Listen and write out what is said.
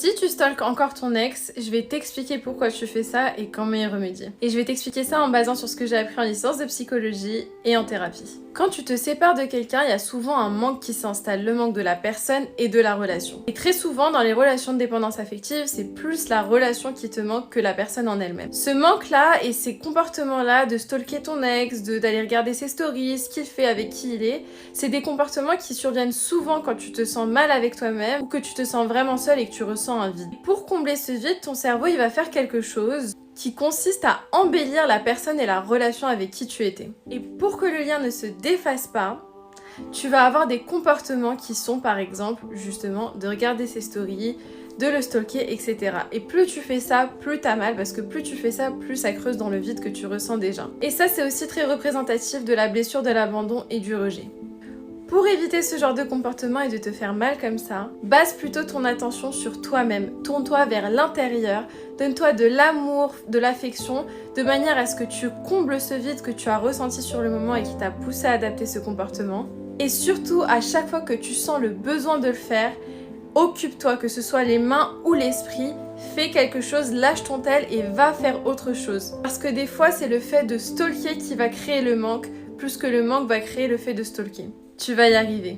Si tu stalkes encore ton ex, je vais t'expliquer pourquoi tu fais ça et comment y remédier. Et je vais t'expliquer ça en basant sur ce que j'ai appris en licence de psychologie et en thérapie. Quand tu te sépares de quelqu'un, il y a souvent un manque qui s'installe, le manque de la personne et de la relation. Et très souvent, dans les relations de dépendance affective, c'est plus la relation qui te manque que la personne en elle-même. Ce manque-là et ces comportements-là de stalker ton ex, d'aller regarder ses stories, ce qu'il fait, avec qui il est, c'est des comportements qui surviennent souvent quand tu te sens mal avec toi-même ou que tu te sens vraiment seul et que tu ressens un vide. Pour combler ce vide, ton cerveau il va faire quelque chose qui consiste à embellir la personne et la relation avec qui tu étais. Et pour que le lien ne se défasse pas, tu vas avoir des comportements qui sont par exemple justement de regarder ses stories, de le stalker, etc. Et plus tu fais ça, plus t'as mal, parce que plus tu fais ça, plus ça creuse dans le vide que tu ressens déjà. Et ça c'est aussi très représentatif de la blessure de l'abandon et du rejet. Pour éviter ce genre de comportement et de te faire mal comme ça, base plutôt ton attention sur toi-même. Tourne-toi vers l'intérieur, donne-toi de l'amour, de l'affection, de manière à ce que tu combles ce vide que tu as ressenti sur le moment et qui t'a poussé à adapter ce comportement. Et surtout, à chaque fois que tu sens le besoin de le faire, occupe-toi, que ce soit les mains ou l'esprit, fais quelque chose, lâche ton tel et va faire autre chose. Parce que des fois, c'est le fait de stalker qui va créer le manque, plus que le manque va créer le fait de stalker. Tu vas y arriver.